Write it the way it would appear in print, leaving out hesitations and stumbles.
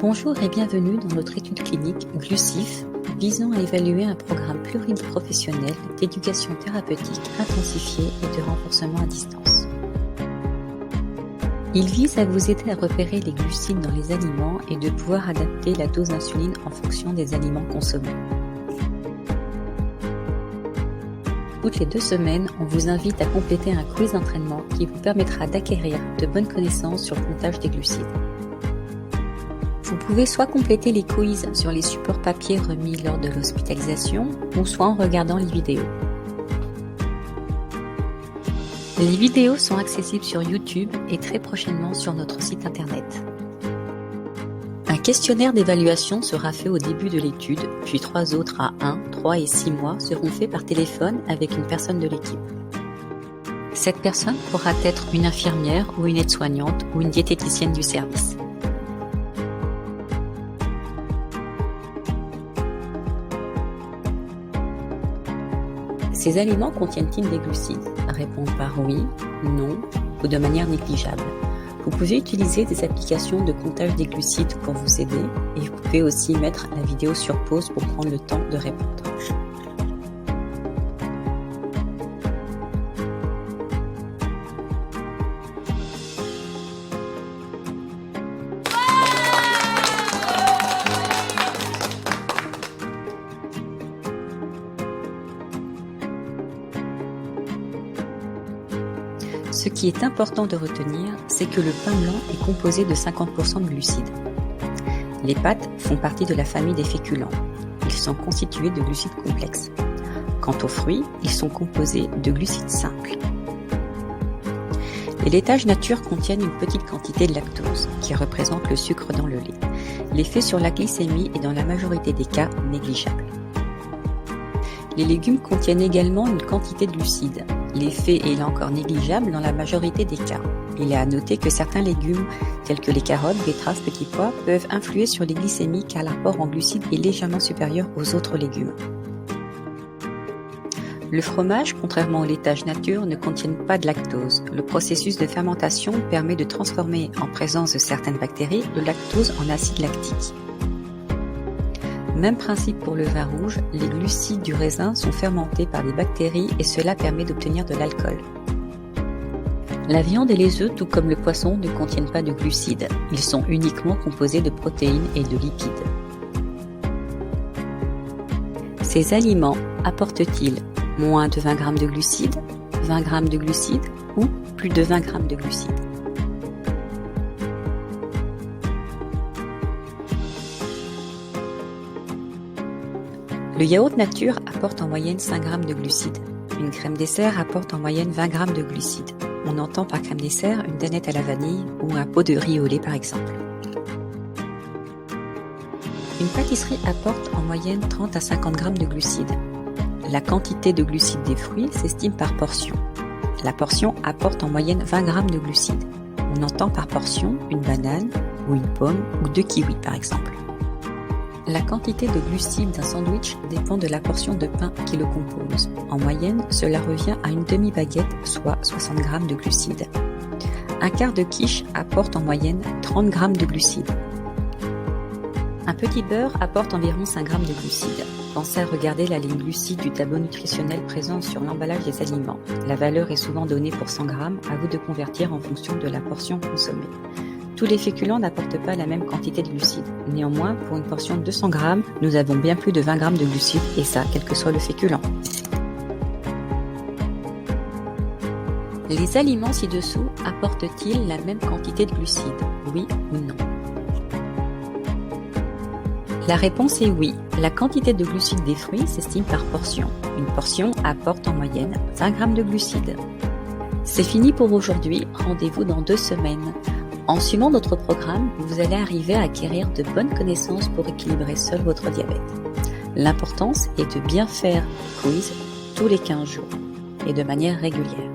Bonjour et bienvenue dans notre étude clinique GLUCIF visant à évaluer un programme pluriprofessionnel d'éducation thérapeutique intensifiée et de renforcement à distance. Il vise à vous aider à repérer les glucides dans les aliments et de pouvoir adapter la dose d'insuline en fonction des aliments consommés. Toutes les 2 semaines, on vous invite à compléter un quiz d'entraînement qui vous permettra d'acquérir de bonnes connaissances sur le comptage des glucides. Vous pouvez soit compléter les quiz sur les supports papier remis lors de l'hospitalisation, ou soit en regardant les vidéos. Les vidéos sont accessibles sur YouTube et très prochainement sur notre site internet. Un questionnaire d'évaluation sera fait au début de l'étude, puis 3 autres à 1, 3 et 6 mois seront faits par téléphone avec une personne de l'équipe. Cette personne pourra être une infirmière ou une aide-soignante ou une diététicienne du service. Ces aliments contiennent-ils des glucides? Répondez par oui, non ou de manière négligeable. Vous pouvez utiliser des applications de comptage des glucides pour vous aider et vous pouvez aussi mettre la vidéo sur pause pour prendre le temps de répondre. Ce qui est important de retenir, c'est que le pain blanc est composé de 50% de glucides. Les pâtes font partie de la famille des féculents. Ils sont constitués de glucides complexes. Quant aux fruits, ils sont composés de glucides simples. Les laitages nature contiennent une petite quantité de lactose, qui représente le sucre dans le lait. L'effet sur la glycémie est dans la majorité des cas négligeable. Les légumes contiennent également une quantité de glucides. L'effet est là encore négligeable dans la majorité des cas. Il est à noter que certains légumes, tels que les carottes, betteraves, petits pois, peuvent influer sur les glycémies car l'apport en glucides est légèrement supérieur aux autres légumes. Le fromage, contrairement au laitage nature, ne contient pas de lactose. Le processus de fermentation permet de transformer, en présence de certaines bactéries, le lactose en acide lactique. Même principe pour le vin rouge, les glucides du raisin sont fermentés par des bactéries et cela permet d'obtenir de l'alcool. La viande et les œufs, tout comme le poisson, ne contiennent pas de glucides. Ils sont uniquement composés de protéines et de lipides. Ces aliments apportent-ils moins de 20 g de glucides, 20 g de glucides ou plus de 20 g de glucides? Le yaourt nature apporte en moyenne 5 g de glucides. Une crème dessert apporte en moyenne 20 g de glucides. On entend par crème dessert une danette à la vanille ou un pot de riz au lait par exemple. Une pâtisserie apporte en moyenne 30 à 50 g de glucides. La quantité de glucides des fruits s'estime par portion. La portion apporte en moyenne 20 g de glucides. On entend par portion une banane ou une pomme ou 2 kiwis par exemple. La quantité de glucides d'un sandwich dépend de la portion de pain qui le compose. En moyenne, cela revient à une demi-baguette, soit 60 g de glucides. Un quart de quiche apporte en moyenne 30 g de glucides. Un petit beurre apporte environ 5 g de glucides. Pensez à regarder la ligne glucides du tableau nutritionnel présent sur l'emballage des aliments. La valeur est souvent donnée pour 100 g, à vous de convertir en fonction de la portion consommée. Tous les féculents n'apportent pas la même quantité de glucides. Néanmoins, pour une portion de 200 g, nous avons bien plus de 20 g de glucides, et ça, quel que soit le féculent. Les aliments ci-dessous apportent-ils la même quantité de glucides? Oui ou non? La réponse est oui. La quantité de glucides des fruits s'estime par portion. Une portion apporte en moyenne 20 g de glucides. C'est fini pour aujourd'hui. Rendez-vous dans 2 semaines. En suivant notre programme, vous allez arriver à acquérir de bonnes connaissances pour équilibrer seul votre diabète. L'importance est de bien faire le quiz tous les 15 jours et de manière régulière.